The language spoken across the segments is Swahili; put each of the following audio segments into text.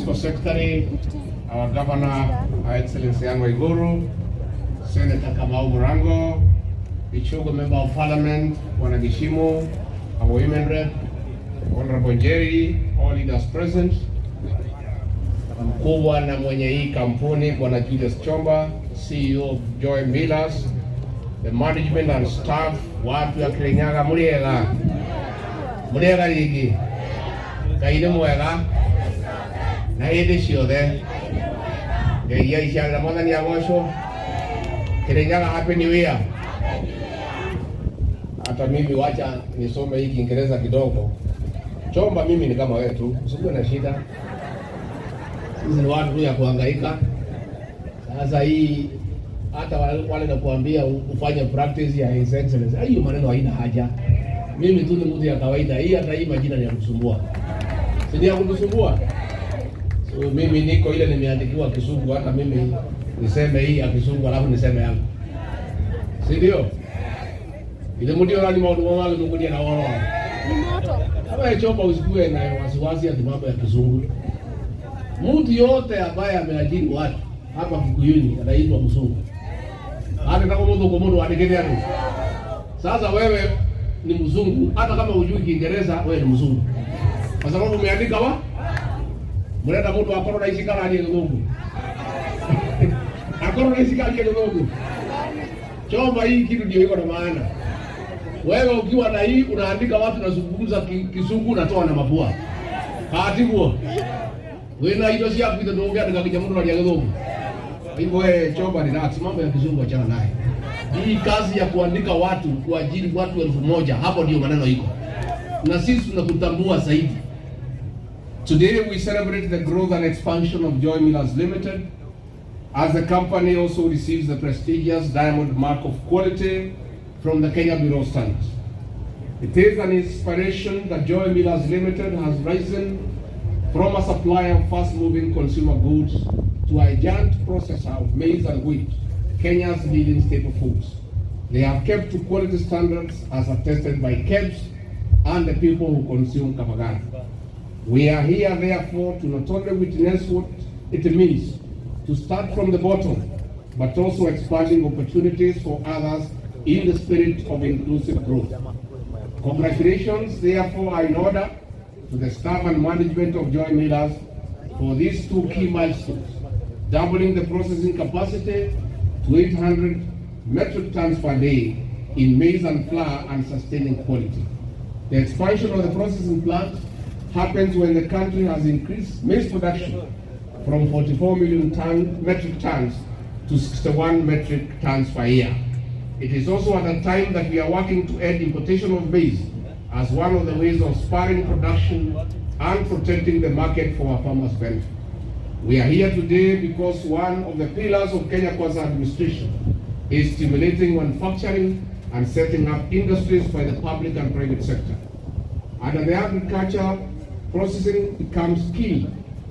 Principal Secretary, our Governor, Her Excellency Anne Waiguru, Senator Kamau Murango, the Chogo Member of Parliament, Wanagishimo, our Women Rep, Honorable Jerry, all leaders present, mkubwa na mwenye hii kampuni Bwana Julius Chomba, CEO of Joy Millers, the management and staff, watu ya Kirinyaga Muriega Riggy kaide mwega na ide ciothe ngai iciarĩra mwathani agocwo. Kirinyaga, happy new year. Hata mimi wacha nisome hii Kiingereza kidogo. Chomba, mimi ni kama wewe tu, usiwe na shida. Sisi ni watu ya kuhangaika. Sasa hii hata wale nakuambia ufanye practice ya His Excellency, hiyo maneno haina haja. Mimi tu ni mtu ya kawaida. Hii hata hii majina ni ya kusumbua. Si ni ya kusumbua? So mimi niko ile nimeandikiwa Kisungu, hata mimi niseme hii ya Kisungu alafu niseme yangu. Si ndio? Ile mdio rani maudu wale mkudia na wao. Ni moto. Kama Chomba usikue na wasiwasi ya mambo ya Kizungu. Mtu yote ambaye ameajiri watu hapa Kikuyuni anaitwa Mzungu. Hata kama mtu adekelea tu. Sasa wewe ni Mzungu, hata kama hujui Kiingereza wewe ni Mzungu. Kwa sababu umeandika mleta mtu akoro na isikala aliye Mungu. Akoro na isikala aliye Mungu. Chomba, hii kitu ndio iko na maana. Wewe ukiwa na hii unaandika watu nazungumza Kizungu unatoa na mapua. Haatibuo. Wewe na hiyo si hapo ndio ongea ndika mtu aliye Mungu. Hivyo wewe Chomba ni nati mambo ya Kizungu achana naye. Hii kazi ya kuandika watu, kuajiri watu 1000, hapo ndio maneno iko. Na sisi tunakutambua zaidi. Today we celebrate the growth and expansion of Joy Millers Limited, as the company also receives the prestigious Diamond Mark of Quality from the Kenya Bureau of Standards. It is an inspiration that Joy Millers Limited has risen from a supplier of fast-moving consumer goods to a giant processor of maize and wheat, Kenya's leading staple foods. They have kept to quality standards as attested by KEBS and the people who consume Kabagari. We are here therefore to not only witness what it means to start from the bottom, but also expanding opportunities for others in the spirit of inclusive growth. Congratulations therefore are in order to the staff and management of Joy Millers for these two key milestones: doubling the processing capacity to 800 metric tons per day in maize and flour and sustaining quality. The expansion of the processing plant happens when the country has increased maize production from 44 million metric tons to 61 metric tons per year. It is also at a time that we are working to end importation of maize as one of the ways of spurring production and protecting the market for our farmers' benefit. We are here today because one of the pillars of Kenya Kwanza administration is stimulating manufacturing and setting up industries by the public and private sector. Under the agriculture, processing becomes key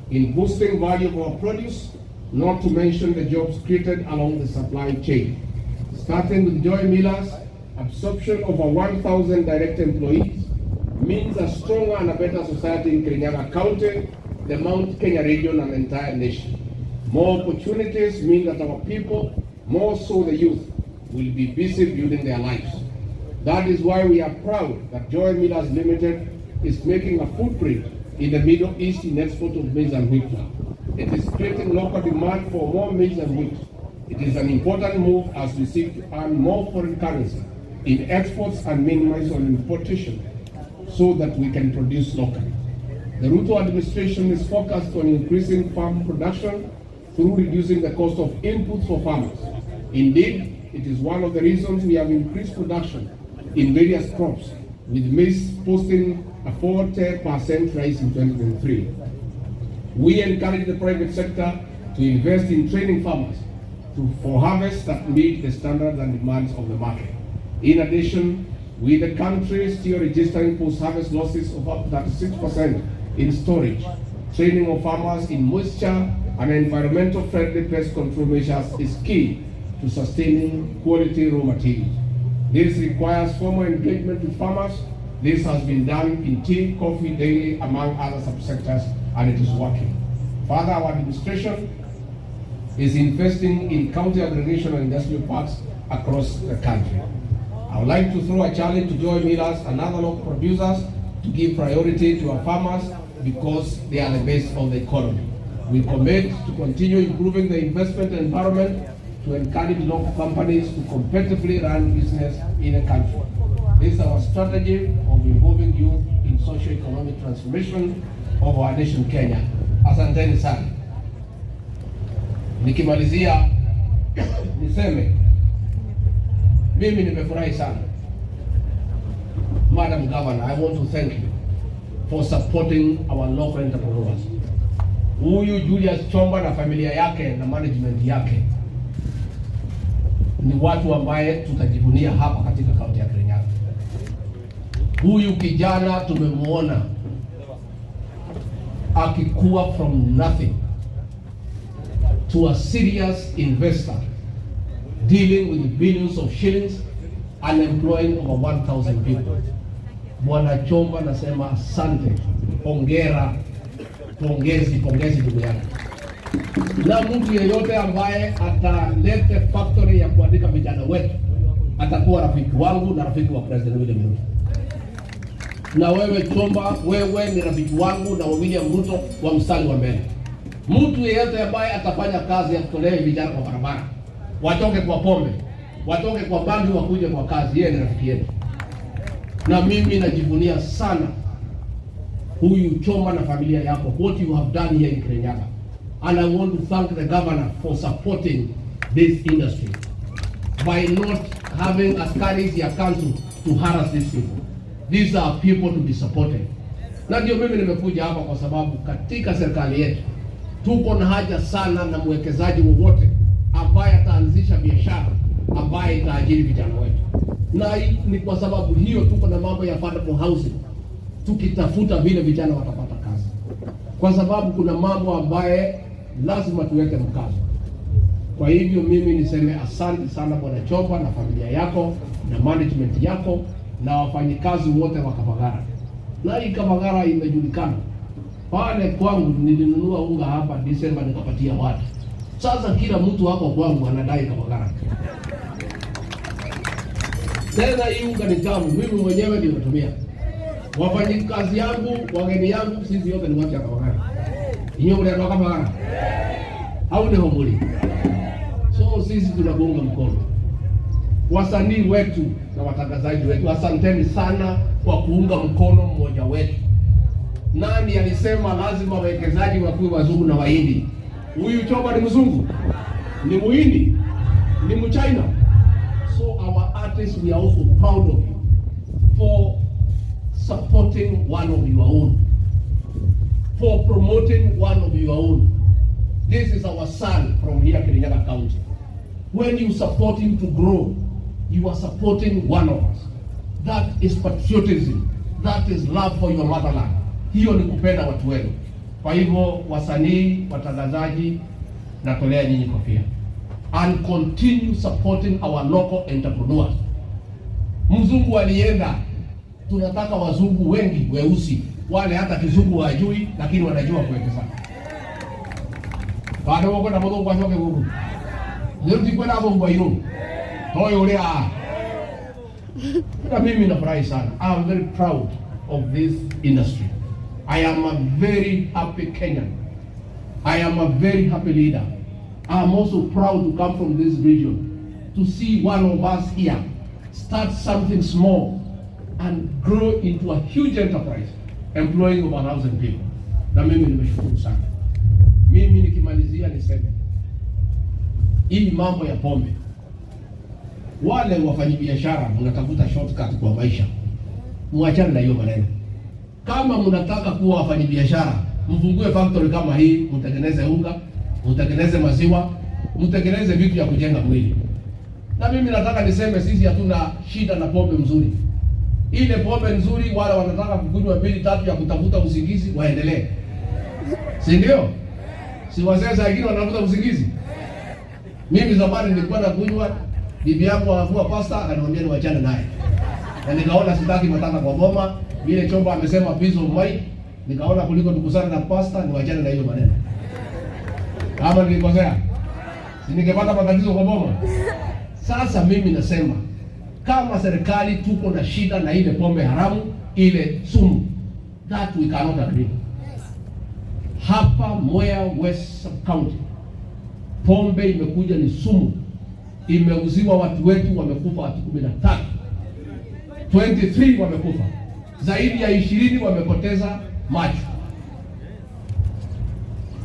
in boosting value of our produce, not to mention the jobs created along the supply chain. Starting with Joy Millers, absorption of over 1,000 direct employees means a stronger and a better society in Kirinyaga County, the Mount Kenya region and the entire nation. More opportunities mean that our people, more so the youth, will be busy building their lives. That is why we are proud that Joy Millers Limited is making a footprint in the Middle East in export of maize and wheat flour. It is creating local demand for more maize and wheat. It is an important move as we seek to earn more foreign currency in exports and minimize on importation so that we can produce locally. The Ruto administration is focused on increasing farm production through reducing the cost of inputs for farmers. Indeed, it is one of the reasons we have increased production in various crops, with maize posting a 40% rise in 2023. We encourage the private sector to invest in training farmers for harvests that meet the standards and demands of the market. In addition, we the country still registering post-harvest losses of up to 36% in storage. Training of farmers in moisture and environmental friendly pest control measures is key to sustaining quality raw materials. This requires formal engagement with farmers. This has been done in tea, coffee, dairy, among other subsectors, and it is working. Further, our administration is investing in county aggregation and industrial parks across the country. I would like to throw a challenge to join millers and other local producers to give priority to our farmers because they are the base of the economy. We commit to continue improving the investment environment to encourage local companies to competitively run business in the country. This is our strategy of involving youth in socio-economic transformation of our nation Kenya. Asanteni sana. Nikimalizia niseme mimi nimefurahi sana. Madam Governor, I want to thank you for supporting our local entrepreneurs. Huyu Julius Chomba na familia yake na management yake ni watu ambaye tutajivunia hapa katika kaunti ya Kirinyaga. Huyu kijana tumemuona akikuwa from nothing to a serious investor dealing with billions of shillings and employing over 1,000 people. Bwana Chomba nasema asante, hongera, pongezi ndugu yangu. Na mtu yeyote ambaye atalete factory ya kuandika vijana wetu atakuwa rafiki wangu na rafiki wa President William Ruto. Na wewe Chomba, wewe ni rafiki wangu na William Ruto wa mstari wa mbele. Mtu yeyote ambaye atafanya kazi ya kutolea vijana kwa barabara, watoke kwa pombe, watoke kwa bangi, wakuje kwa kazi, yeye ni rafiki yetu. Na mimi najivunia sana huyu Chomba na familia yako, what you have done here in Kirinyaga. And I want to thank the governor for supporting this industry by not having askaris ya council to harass these people. These are people to be supported. Na ndio mimi nimekuja hapa kwa sababu katika serikali yetu tuko na haja sana na mwekezaji wowote ambaye ataanzisha biashara ambaye itaajiri vijana wetu. Na ni kwa sababu hiyo tuko na mambo ya affordable housing, tukitafuta vile vijana watapata kazi. Kwa sababu kuna mambo ambaye lazima tuweke mkazo. Kwa hivyo mimi niseme asante sana Bwana Chomba na familia yako na management yako na wafanyikazi wote wa Kabagara. Na hii Kabagara imejulikana. Pale kwangu nilinunua unga hapa Disemba nikapatia watu. Sasa kila mtu hapo kwangu anadai Kabagara. Tena hii unga ni tamu, mimi mwenyewe ndio natumia. Wafanyikazi yangu, wageni yangu, sisi yote ni watu ya Kabagara. Hiyo ndio Kabagara. Au ndio homoli. So sisi tunakuunga mkono. Wasanii wetu na watangazaji wetu, asanteni sana kwa kuunga mkono mmoja wetu. Nani alisema lazima wawekezaji wakuwe wazungu na Wahindi? Huyu Chomba ni mzungu, ni Muhindi, ni Mchina. So our artists, we are also proud of you for supporting one of your own, for promoting one of your own. This is our son from here, Kirinyaga County. When you support him to grow, you are supporting one of us. That is patriotism. That is love for your motherland. Hiyo ni kupenda watu wenu. Kwa hivyo wasanii, watangazaji, natolea nyinyi kofia. And continue supporting our local entrepreneurs. Mzungu alienda, tunataka wazungu wengi weusi, wale hata kizungu hawajui lakini wanajua kuwekeza. Bado wako na mdogo kwa shoke huko. Leo tukwenda hapo kwa hilo. Toyo ule na mimi nafurahi sana. I am very proud of this industry. I am a very happy Kenyan. I am a very happy leader. I am also proud to come from this region to see one of us here start something small and grow into a huge enterprise employing over 1,000 people. Na mimi nimeshukuru sana. Mimi nikimalizia niseme hii mambo ya pombe, wale wafanyabiashara mnatafuta shortcut kwa maisha, muachane na hiyo maneno. Kama mnataka kuwa wafanyabiashara, mfungue factory kama hii, mtengeneze unga, mtengeneze maziwa, mtengeneze vitu vya kujenga mwili. Na mimi nataka niseme sisi hatuna shida na pombe mzuri. Ile pombe nzuri, wale wanataka kukunywa 2-3 ya kutafuta usingizi waendelee. Si ndio? Si wazee wengine wanavuta usingizi. Mimi zamani nilikuwa nakunywa, bibi yangu anavua pasta akaniambia niachane naye. Na nikaona sitaki matanga kwa boma, vile Chomba amesema piece of mind, nikaona kuliko tukusana na pasta niachane na hiyo maneno. Ama nilikosea? Si ningepata matatizo kwa boma? Sasa mimi nasema kama serikali tuko na shida na ile pombe haramu, ile sumu, that we cannot agree. Hapa Mwea West County pombe imekuja ni sumu, imeuziwa watu wetu, wamekufa watu 13, 23 wamekufa, zaidi ya 20 wamepoteza macho.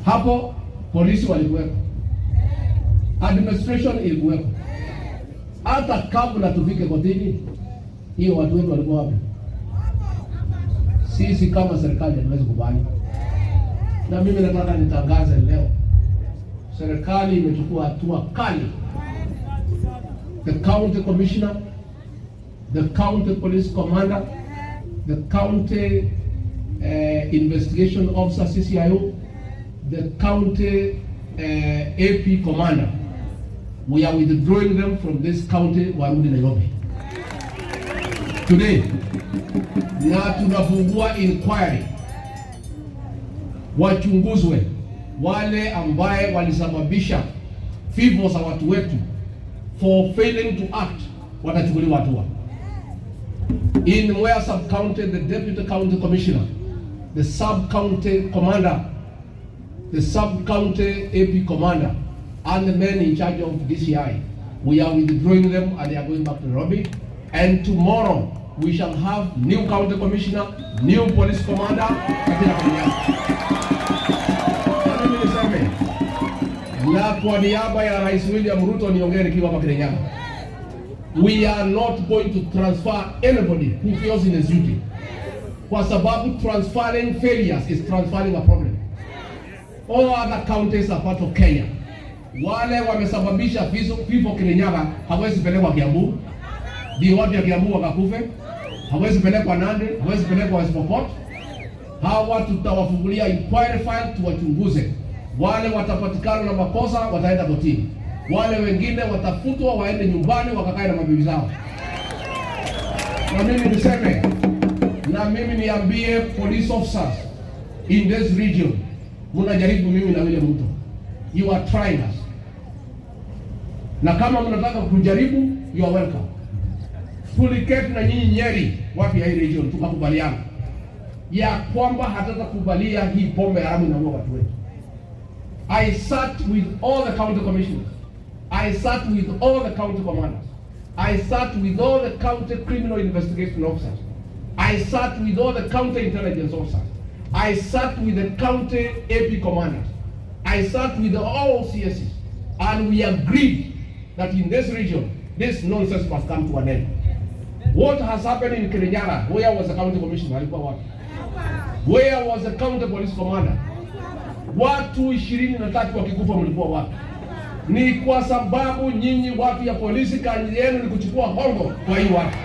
Hapo polisi walikuwepo, administration ilikuwepo. Hata kabla tufike kotini, hiyo watu wetu walikuwa wapi? Sisi kama serikali hatuwezi kubali. Na mimi nataka nitangaze leo, serikali imechukua hatua kali. The county commissioner, the county police commander, the county investigation officer CCIO, the county AP commander, we are withdrawing them from this county, warudi Nairobi today. Na tunafungua inquiry, wachunguzwe wale ambaye walisababisha vifo za watu wetu, for failing to act, watachukuliwa hatua. In Mwea sub county, the deputy county commissioner, the sub county commander, the sub county AP commander, and the men in charge of DCI, we are withdrawing them and they are going back to Nairobi. And tomorrow we shall have new county commissioner, new police commander katika Kenya. Na kwa niaba ya Rais William Ruto niongee nikiwa hapa Kenya. We are not going to transfer anybody who fails in his duty. Kwa sababu transferring failures is transferring a problem. All other counties are part of Kenya. Wale wamesababisha vifo Kirinyaga hawezi pelekwa Kiambu. Ndio watu ya Kiambu wakakufe. Hawezi pelekwa Nandi, hawezi pelekwa West Pokot. Hawa tutawafungulia inquiry file tuwachunguze. Wale watapatikana na makosa wataenda kotini. Wale wengine watafutwa waende nyumbani wakakae na mabibi zao. Na mimi niseme, na mimi niambie police officers in this region, mnajaribu mimi na William Ruto. You are trying us. Na kama mnataka kujaribu, you are welcome. Tuliketi na nyinyi Nyeri, wapi ya hii region, tukakubaliana ya kwamba hatutakubalia hii pombe haramu na watu wetu. I sat with all the county commissioners. I sat with all the county commanders. I sat with all the county criminal investigation officers. I sat with all the county intelligence officers. I sat with the county AP commanders. I sat with all CSs. And we agreed that in this region, this nonsense must come to an end. What has happened in Kirinyaga? Where was the county commissioner? Where was the county police commander? Watu 23 wakikufa mlikuwa wapi? Ni kwa sababu nyinyi watu ya polisi kazi yenu ni kuchukua hongo kwa hii watu.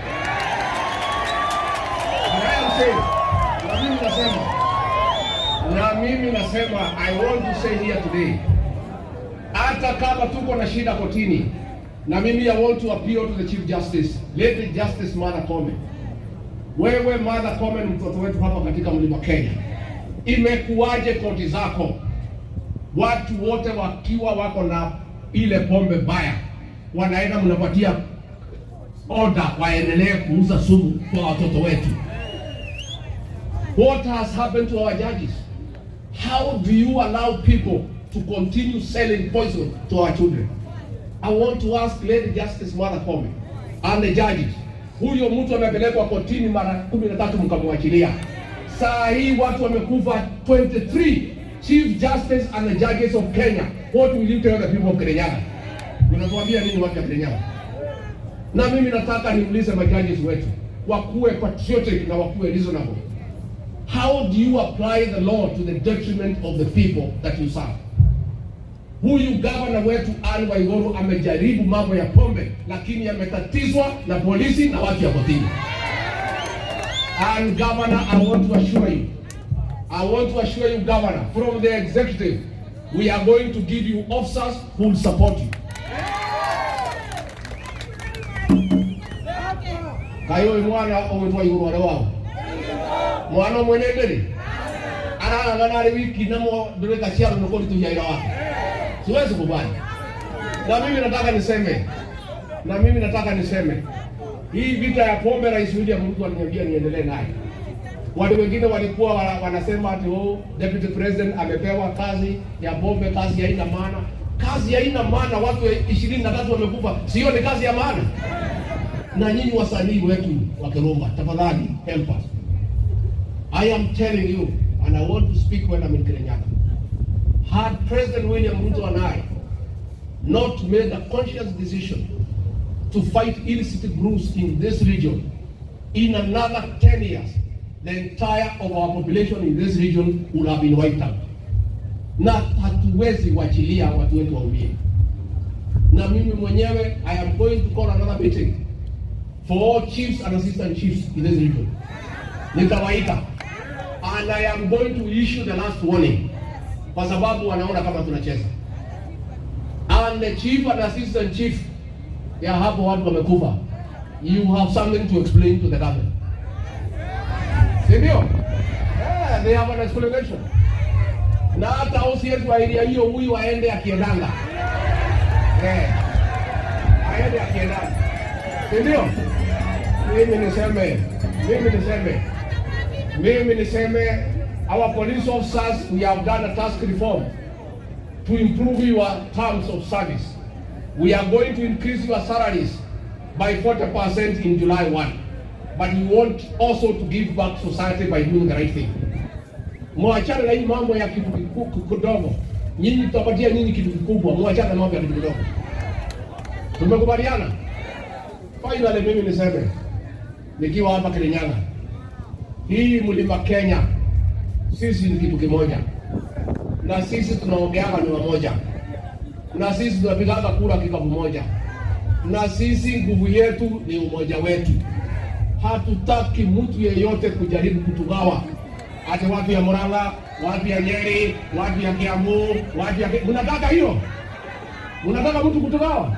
Na mimi nasema, I want to say here today, hata kama tuko na shida kotini, na mimi I want to appeal to the Chief Justice, Lady Justice Martha Koome. Wewe Martha Koome ni mtoto wetu hapa katika mlima Kenya. Imekuwaje koti zako watu wote wakiwa wako na ile pombe baya wanaenda mnapatia order waendelee kuuza sumu kwa watoto wetu? What has happened to our judges? How do you allow people to continue selling poison to our children? I want to ask Lady Justice Martha Koome and the judges, huyo mtu amepelekwa kotini mara 13 mkamwachilia. Saa hii watu wamekufa 23. Chief Justice and the judges of Kenya, what will you tell the people of Kenya? Unatuambia nini watu wa Kenya? Na mimi nataka niulize majudges wetu, wakuwe patriotic na wakuwe reasonable. How do you apply the law to the detriment of the people that you serve? Huyu governor wetu Ali Waiguru amejaribu mambo ya pombe, lakini yametatizwa na polisi na watu ya kotini. And Governor, I want to assure you, Governor, from the executive, we are going to give you officers who will support you. Kayo mwana omwe yurwa wao. Mwana mwenendele. Ana ngana wiki namo dole kasiaro nokoli tuyaira wake. Tuwezi kubali. Na mimi nataka niseme hii vita ya pombe, Rais William Ruto aliniambia niendelee naye. Watu wengine walikuwa wanasema ati Deputy President amepewa kazi ya pombe, kazi haina maana. Kazi haina maana, watu 23 wamekufa. Sio ni kazi ya maana? Na nyinyi wasanii wetu wa kirumba, tafadhali help us. I am telling you, and I want to speak when I'm in Kirinyaga. Had President William Ruto and I not made a conscious decision to fight illicit brews in this region, in another 10 years, the entire of our population in this region would have been wiped out. Na hatuwezi wachilia watu wetu waumie. Na mimi mwenyewe, I am going to call another meeting for all chiefs and assistant chiefs in this region. Nitawaita. And I am going to issue the last warning. Kwa sababu wanaona kama tunacheza. And the chief and assistant chief, ya hapo watu wamekufa. You have something to explain to the government. Sindio? Yeah, they have an explanation. Na hata OCS wa area hiyo huyu waende akiendanga. Aende akiendanga. Sindio? Mimi niseme, our police officers, we have done a task reform to improve your terms of service. We are going to increase your salaries by 40% in July 1. But we want also to give back society by doing the right thing. Mwachana na hii mambo ya kitu kidogo. Nyinyi tutapatia nyinyi kitu kikubwa. Mwachana na mambo ya kitu kidogo. Tumekubaliana? Finally mimi niseme, nikiwa hapa Kirinyaga, hii mlima Kenya, sisi ni kitu kimoja. Na sisi tunaongeanga lugha moja. Na sisi tunapigaga kura kikapu moja. Na sisi nguvu yetu ni umoja wetu. Hatutaki mtu yeyote kujaribu kutugawa. Ate watu ya Murang'a, watu ya Nyeri, watu ya Kiambu, watu ya... Unataka hiyo? Unataka mtu kutugawa?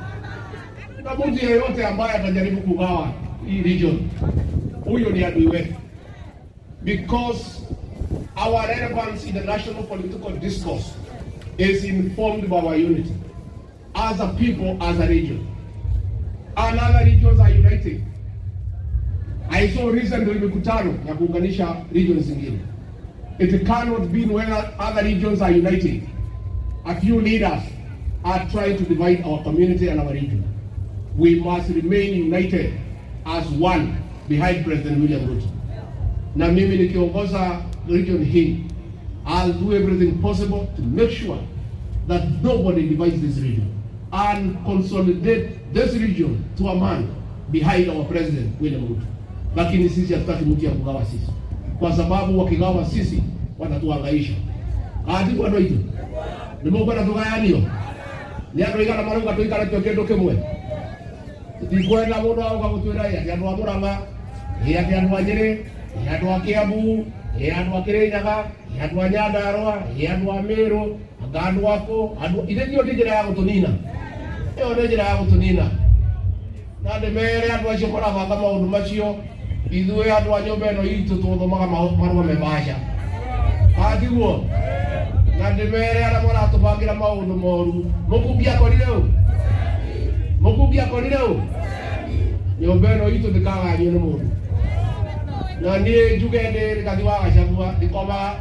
Na mtu yeyote ambaye atajaribu kugawa hii region, huyo ni adui wetu. Because our relevance in the national political discourse is informed by our unity. As a people, as a region. And other regions are united. I saw recently mikutano ya kuunganisha regions zingine. It cannot be when other regions are united. A few leaders are trying to divide our community and our region. We must remain united as one behind President William Ruto. Na mimi nikiongoza region hii, I'll do everything possible to make sure that nobody divides this region and consolidate this region to a man behind our President William Ruto. Lakini sisi hatutaki mtu ya kugawa sisi, kwa sababu wakigawa sisi watatuhangaisha. Hadi kwa ndio nimekuwa na tugayanio ni andũ igana marauga tuikara tio kindu kimwe. Ndikwenda mundu auga gutwira ya andũ a Murang'a, ya andũ a Nyeri, ya andũ a Kiambu, ya andũ a Kirinyaga, ya andũ a Nyandarua, ya andũ a Meru, andũ ako andũ ile ndio njira ya gutunina. Iyo ndio njira ya gutunina. Na ndemere andũ acio marabanga maundu macio, ithuĩ andũ a nyũmba ĩno itũ tuthomaga marũa mebasha. Hatiguo. Na ndemere arĩa maratubangira maundu moru. Mũkumbia korire u. Nyũmba ĩno itũ ndĩkaganyio nĩ mũndũ. Na niĩ njuge ndĩ kathi wa Gachagua ndikomaga.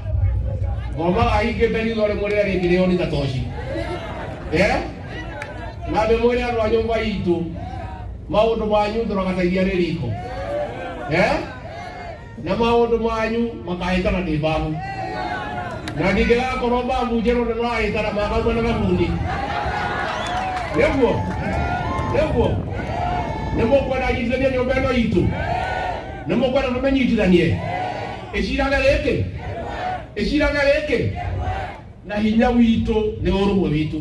Ngomaga ahingĩte ritho rĩmwe rĩrĩa rĩngĩ rĩo nĩ gatoci. Na ndĩmwĩre andũ a nyũmba itũ, maundu manyu ndoragateithia nĩ riko. Na maundu manyu makahĩtana nĩ mbamu. Na ndingĩgakorwo mbamu njerũ nĩ marahĩtana magaumwo na gabundi. Nĩguo nĩmũkwenda nyitithanie nyũmba ĩno itũ, nĩmũkwenda tũmĩnyitithanie. Ĩciraga gĩkĩ na hinya witũ nĩ ũrũmwe witũ.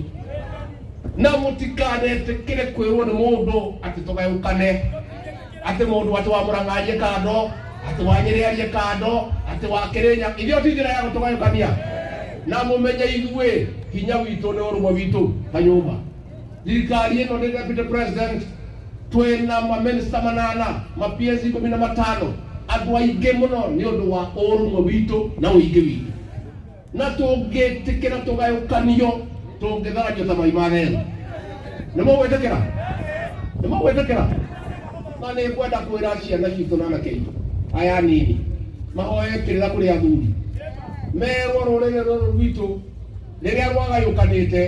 Na mũtikanetĩkĩre kwĩrwo nĩ mũndũ atĩ tũgayũkane, atĩ mũndũ atĩ wa Murang'a arie kando, atĩ wa Nyeri arie kando, atĩ wa Kirinyaga. Ithuĩ ti njĩra ya gũtũgayũkania. Na mũmenye ithuĩ hinya witũ nĩ ũrũmwe witũ ta nyũmba. Thirikari ĩno nĩ Deputy President, twĩna mamĩnĩsta 8, ma-PS 15, andũ aingĩ mũno nĩ ũndũ wa ũrũmwe witũ na ũingĩ witũ. Na tũngĩtĩkĩra tũgayũkanio, tũngĩtharanio ta maimaneno. Nĩ mũgwĩtĩkĩra? Nĩ mũgwĩtĩkĩra? Na nĩ ngwenda kwĩra ciana citũ na anake aitũ aya nini mahoye kĩrĩra kũrĩ athuri merwo rũrĩrĩ rũrũ rwitũ rĩrĩa rwagayũkanĩte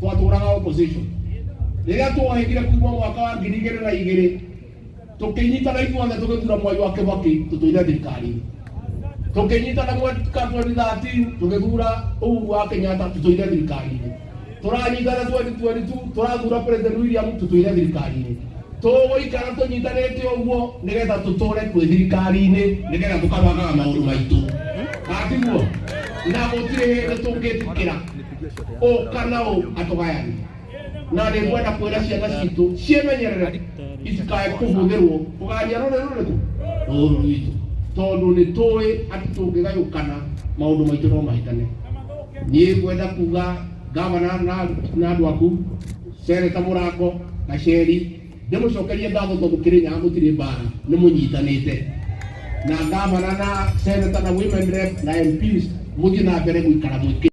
twatũraga opposition. Rĩrĩa twohĩgire kuma mwaka wa 2002 tũkĩnyitana ithuothe tũgĩthura Mwai wa Kĩbakĩ tũtũire thirikari-inĩ. Tũkĩnyitana mwaka 2013 tũgĩthura Uhuru wa Kenyatta tũtũire thirikari-inĩ. Tũranyitana 2022 tũrathura President William tũtũire thirikari-inĩ. Tũgũikara tũnyitanĩte ũguo nĩgetha tũtũre kwĩ thirikari-inĩ nĩgetha tũkabangaga maũndũ maitũ. Atiguo na gũtirĩ hĩndĩ tũngĩtĩkĩra kana atũgayani. Na nĩ ngwenda kwĩra ciana citũ ciĩmenyerere itikae kũhũthĩrwo kũgania rũrĩrĩ rũrĩkũ rũrũ rwitũ, tondũ nĩ tũĩ atĩ tũngĩgayũkana maũndũ maitũ no mahĩtane. Niĩ ngwenda kuga gavana na andũ aku Seneta Mũrango na Sheri ndĩmũcokerie ngatho tondũ Kĩrĩnyaga gũtirĩ mbara nĩ mũnyitanĩte, na gavana na seneta na women rep na MPs mũthiĩ na mbere gũikara mwĩkĩ